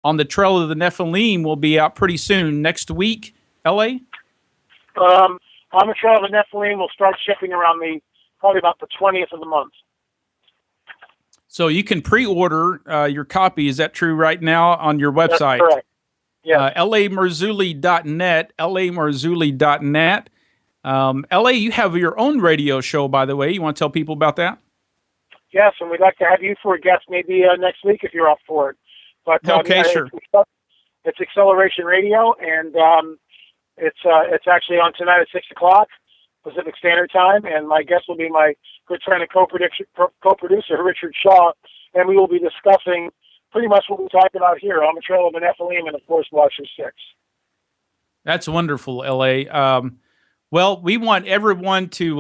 on the Trail of the Nephilim will be out pretty soon, next week, L.A.? On the Trail of the Nephilim will start shipping around probably about the 20th of the month. So you can pre-order your copy. Is that true right now on your website? That's correct. Yeah. LAMarzulli.net, LAMarzulli.net. L.A., you have your own radio show, by the way. You want to tell people about that? Yes, and we'd like to have you for a guest maybe next week if you're up for it. But okay, sure. It's Acceleration Radio, and it's actually on tonight at 6 o'clock Pacific Standard Time, and my guest will be my good friend and co-producer, Richard Shaw, and we will be discussing pretty much what we're talking about here on the Trail of the Nephilim and, of course, Watchers 6. That's wonderful, L.A. Well, we want everyone to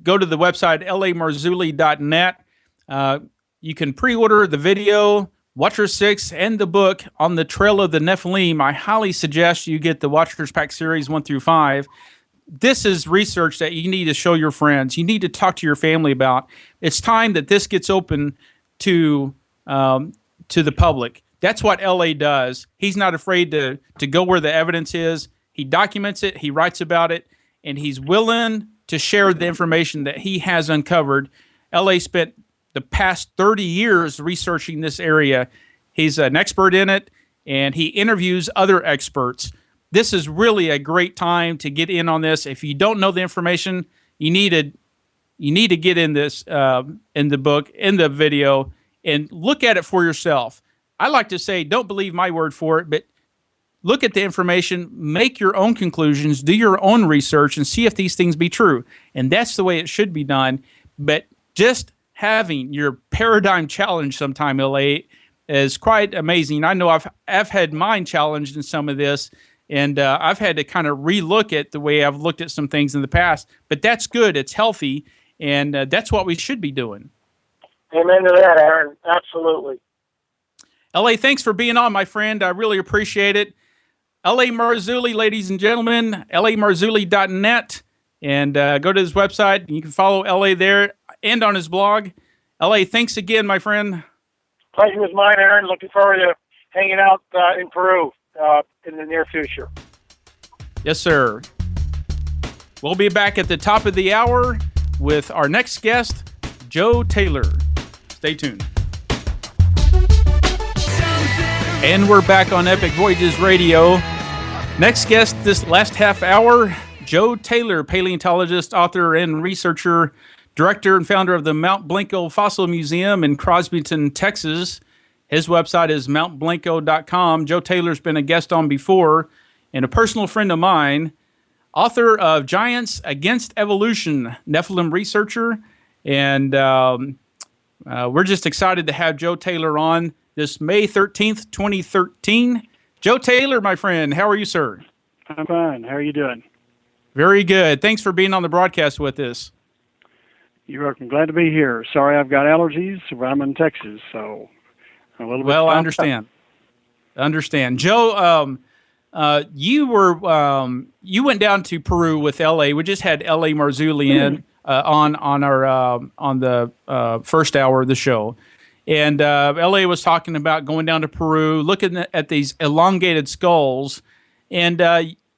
go to the website, lamarzulli.net. You can pre-order the video, Watchers 6, and the book on the Trail of the Nephilim. I highly suggest you get the Watchers Pack Series 1 through 5. This is research that you need to show your friends. You need to talk to your family about. It's time that this gets open to the public. That's what L.A. does. He's not afraid to go where the evidence is. He documents it. He writes about it. And he's willing to share the information that he has uncovered. L.A. spent the past 30 years researching this area. He's an expert in it, and he interviews other experts. This is really a great time to get in on this. If you don't know the information, you need to get in this, in the book, in the video, and look at it for yourself. I like to say, don't believe my word for it, but look at the information, make your own conclusions, do your own research, and see if these things be true. And that's the way it should be done. But just having your paradigm challenge sometime, L.A., is quite amazing. I know I've had mine challenged in some of this, and I've had to kind of relook at the way I've looked at some things in the past. But that's good. It's healthy, and that's what we should be doing. Amen to that, Aaron. Absolutely. L.A., thanks for being on, my friend. I really appreciate it. L.A. Marzulli, ladies and gentlemen, lamarzulli.net, and go to his website. You can follow L.A. there and on his blog. L.A., thanks again, my friend. Pleasure was mine, Aaron. Looking forward to hanging out in Peru in the near future. Yes, sir. We'll be back at the top of the hour with our next guest, Joe Taylor. Stay tuned. And we're back on Epic Voyages Radio. Next guest this last half hour, Joe Taylor, paleontologist, author, and researcher, director and founder of the Mount Blanco Fossil Museum in Crosbyton, Texas. His website is mountblanco.com. Joe Taylor's been a guest on before and a personal friend of mine, author of Giants Against Evolution, Nephilim researcher. And we're just excited to have Joe Taylor on this May 13th, 2013. Joe Taylor, my friend, how are you, sir? I'm fine. How are you doing? Very good. Thanks for being on the broadcast with us. You're welcome. Glad to be here. Sorry I've got allergies, but I'm in Texas, so a little bit. Well, I understand. Joe, you went down to Peru with L.A. We just had L.A. Marzulli in on the first hour of the show. And L.A. was talking about going down to Peru, looking at these elongated skulls. And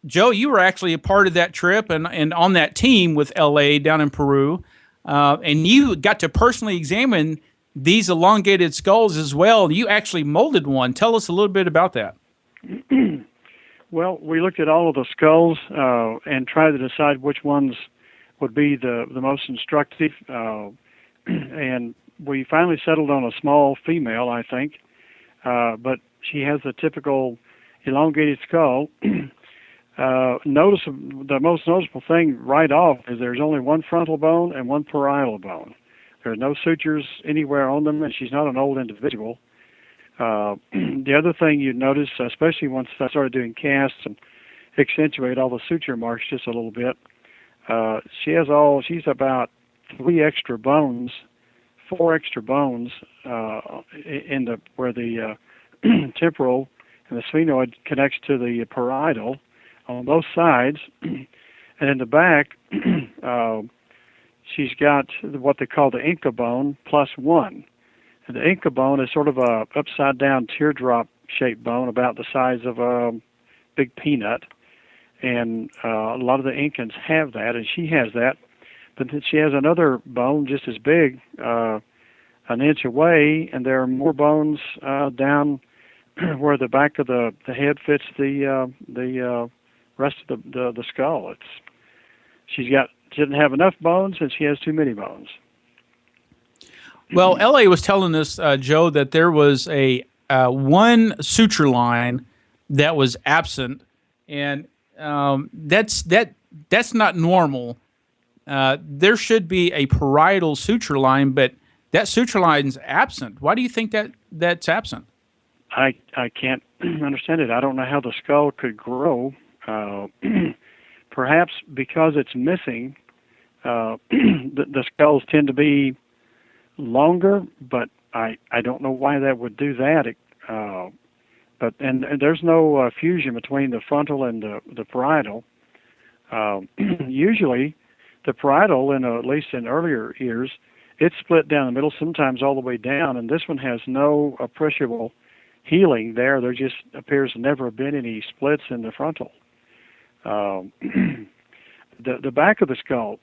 Joe, you were actually a part of that trip and on that team with L.A. down in Peru. And you got to personally examine these elongated skulls as well. You actually molded one. Tell us a little bit about that. Well, we looked at all of the skulls and tried to decide which ones would be the most instructive. And we finally settled on a small female, I think, but she has a typical elongated skull. The most noticeable thing right off is there's only one frontal bone and one parietal bone. There are no sutures anywhere on them, and she's not an old individual. The other thing you'd notice, especially once I started doing casts and accentuate all the suture marks just a little bit, she's about four extra bones in where the temporal and the sphenoid connects to the parietal on both sides, and in the back, she's got what they call the Inca bone plus one. And the Inca bone is sort of a upside down teardrop shaped bone about the size of a big peanut. And a lot of the Incans have that, and she has that. But then she has another bone just as big, an inch away, and there are more bones down where the back of the head fits the rest of the skull. She doesn't have enough bones, and she has too many bones. Well, L.A. was telling us, Joe, that there was a one suture line that was absent, and that's not normal. There should be a parietal suture line, but that suture line's absent. Why do you think that's absent? I can't understand it. I don't know how the skull could grow. Perhaps because it's missing, the skulls tend to be longer, but I don't know why that would do that. But there's no fusion between the frontal and the parietal. Usually, the parietal, at least in earlier years, it's split down the middle, sometimes all the way down, and this one has no appreciable healing there. There just appears to never have been any splits in the frontal. The back of the skull,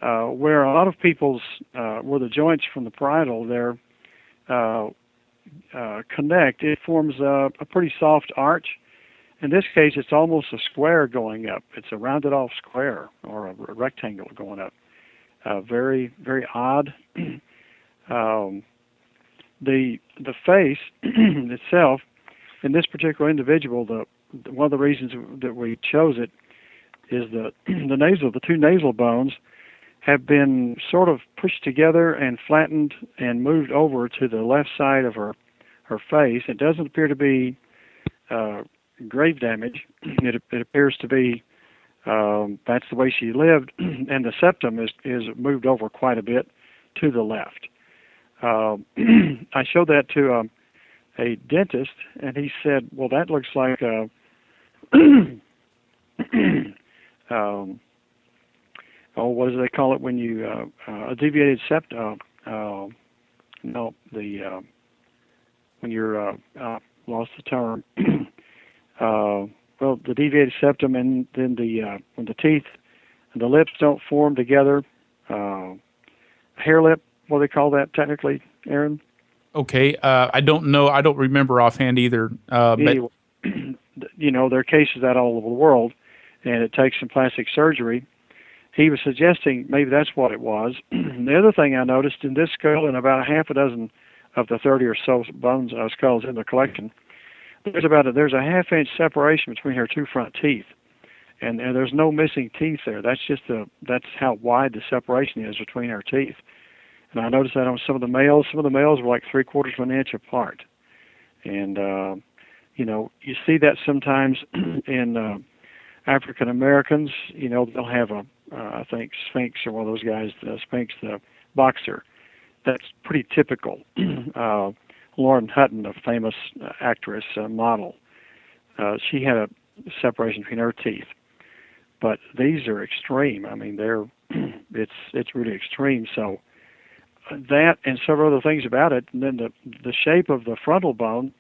where a lot of people's, where the joints from the parietal there connect, it forms a pretty soft arch. In this case, it's almost a square going up. It's a rounded off square or a rectangle going up. Very, very odd. The face itself, in this particular individual, one of the reasons that we chose it is the two nasal bones have been sort of pushed together and flattened and moved over to the left side of her face. It doesn't appear to be grave damage. It appears to be that's the way she lived, and the septum is moved over quite a bit to the left. I showed that to a dentist, and he said, "Well, that looks like a what do they call it when you a deviated septum? When you're lost the term." Well, the deviated septum, and then when the teeth and the lips don't form together, hair lip. What do they call that technically, Aaron? Okay, I don't know. I don't remember offhand either. Anyway, there are cases of that all over the world, and it takes some plastic surgery. He was suggesting maybe that's what it was. The other thing I noticed in this skull, and about a half a dozen of the 30 or so bones skulls in the collection, there's a half-inch separation between her two front teeth, and there's no missing teeth there. That's how wide the separation is between her teeth. And I noticed that on some of the males. Some of the males were like 3/4 of an inch apart. And you see that sometimes in African Americans. They'll have I think Sphinx or one of those guys, Sphinx the boxer. That's pretty typical. Lauren Hutton, a famous actress, model, she had a separation between her teeth. But these are extreme. I mean, it's really extreme. So that and several other things about it, and then the shape of the frontal bone,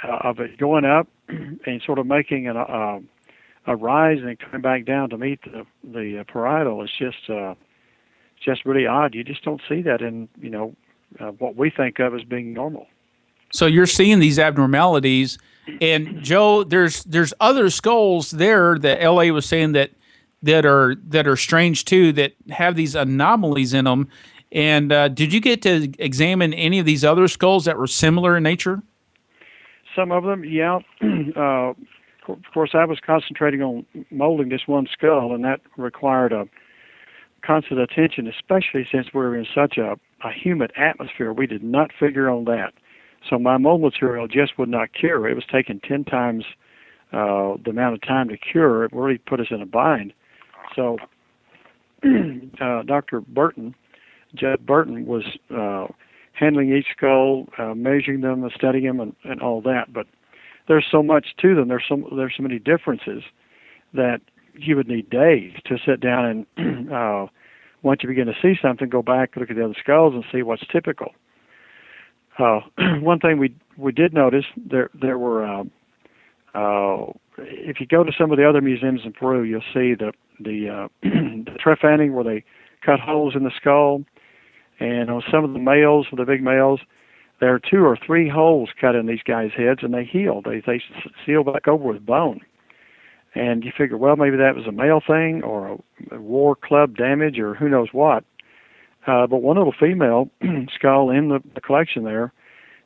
of it going up and sort of making a rise and coming back down to meet the parietal is just really odd. You just don't see that in what we think of as being normal. So you're seeing these abnormalities, and Joe, there's other skulls there that L.A. was saying that are strange too, that have these anomalies in them. And did you get to examine any of these other skulls that were similar in nature? Some of them, yeah. Of course, I was concentrating on molding this one skull, and that required a constant attention, especially since we were in such a humid atmosphere. We did not figure on that. So my mold material just would not cure. It was taking 10 times the amount of time to cure. It really put us in a bind. So Dr. Burton, Judd Burton, was handling each skull, measuring them, studying them, and all that. But there's so much to them. There's so many differences that you would need days to sit down and once you begin to see something, go back, look at the other skulls, and see what's typical. One thing we did notice there were if you go to some of the other museums in Peru, you'll see the trephaning where they cut holes in the skull, and on some of the males, the big males, there are 2 or 3 holes cut in these guys' heads, and they heal. They seal back over with bone. And you figure, well, maybe that was a male thing or a war club damage or who knows what. But one little female skull in the collection there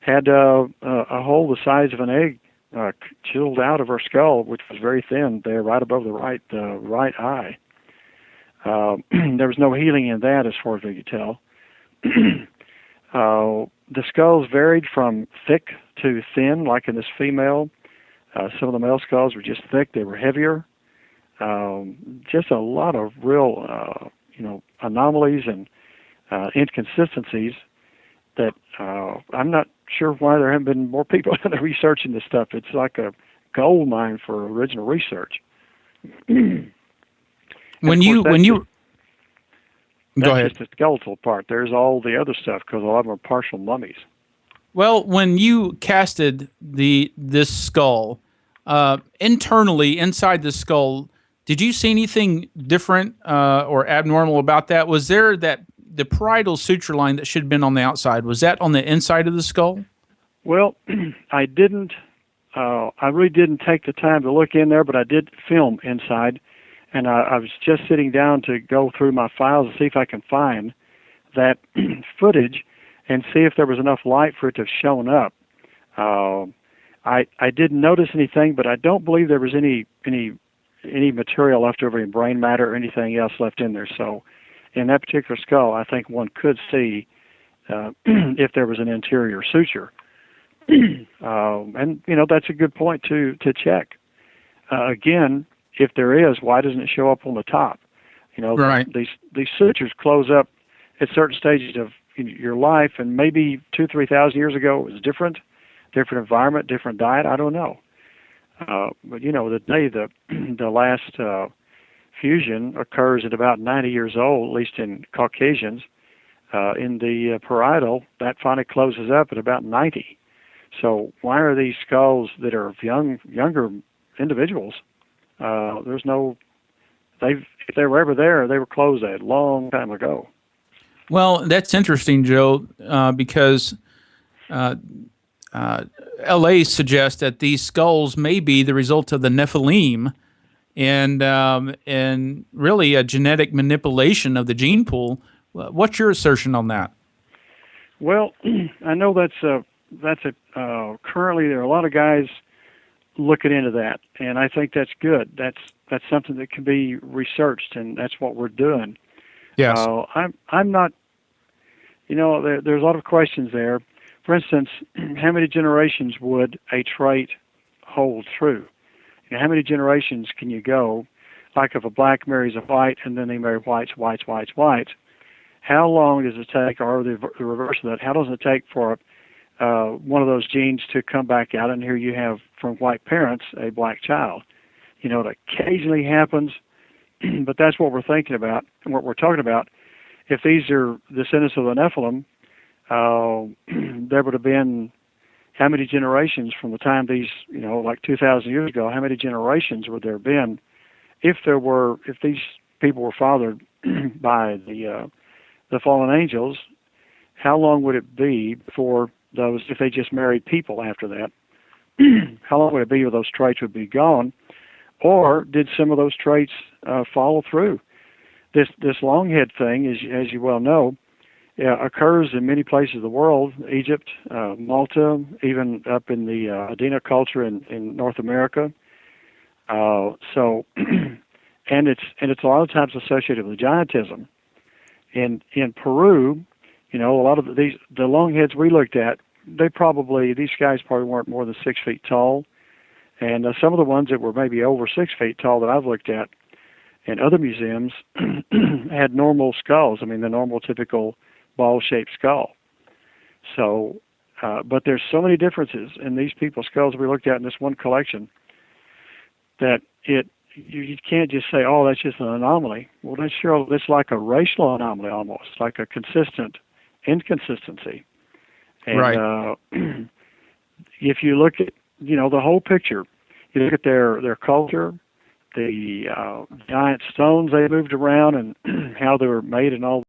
had a hole the size of an egg chiseled out of her skull, which was very thin there, right above the right eye. There was no healing in that, as far as we could tell. The skulls varied from thick to thin, like in this female. Some of the male skulls were just thick; they were heavier. Just a lot of real, anomalies and inconsistencies that I'm not sure why there haven't been more people researching this stuff. It's like a gold mine for original research. Go ahead. Just the skeletal part. There's all the other stuff because a lot of them are partial mummies. Well, when you casted this skull, internally inside the skull, did you see anything different or abnormal about that? Was there the parietal suture line that should have been on the outside? Was that on the inside of the skull? Well, I didn't. I really didn't take the time to look in there, but I did film inside. And I was just sitting down to go through my files and see if I can find that footage and see if there was enough light for it to have shown up. I didn't notice anything, but I don't believe there was any material left over, any brain matter or anything else left in there. So in that particular skull, I think one could see if there was an interior suture. And, that's a good point to check. Again, if there is, why doesn't it show up on the top? Right. These sutures close up at certain stages of your life, and maybe 2,000-3,000 years ago it was different environment, different diet. I don't know. But the day the last fusion occurs at about 90 years old, at least in Caucasians. In the parietal, that finally closes up at about 90. So why are these skulls that are younger individuals? If they were ever there, they were closed a long time ago. Well, that's interesting, Joe, because L.A. suggests that these skulls may be the result of the Nephilim and really a genetic manipulation of the gene pool. What's your assertion on that? Well, I know that's currently there are a lot of guys looking into that, and I think that's good. That's something that can be researched, and that's what we're doing. Yes. I'm not. There's a lot of questions there. For instance, how many generations would a trait hold true? How many generations can you go? Like if a black marries a white, and then they marry whites. How long does it take, or the reverse of that? How long does it take for one of those genes to come back out, and here you have from white parents a black child? It occasionally happens, but that's what we're thinking about and what we're talking about. If these are descendants of the Nephilim, there would have been how many generations from the time these, like 2,000 years ago, how many generations would there have been if these people were fathered by the fallen angels? How long would it be before those, if they just married people after that, how long would it be before those traits would be gone? Or did some of those traits follow through? This longhead thing, as you well know, occurs in many places of the world, Egypt, Malta, even up in the Adena culture in North America. And it's a lot of times associated with giantism. In Peru, a lot of the longheads we looked at, these guys probably weren't more than 6 feet tall. And some of the ones that were maybe over 6 feet tall that I've looked at in other museums had normal skulls. I mean, the normal, typical ball-shaped skull. So, but there's so many differences in these people's skulls we looked at in this one collection that you can't just say, oh, that's just an anomaly. Well, that's like a racial anomaly almost, like a consistent inconsistency. And Right. If you look at, the whole picture, you look at their culture, the giant stones they moved around and how they were made and all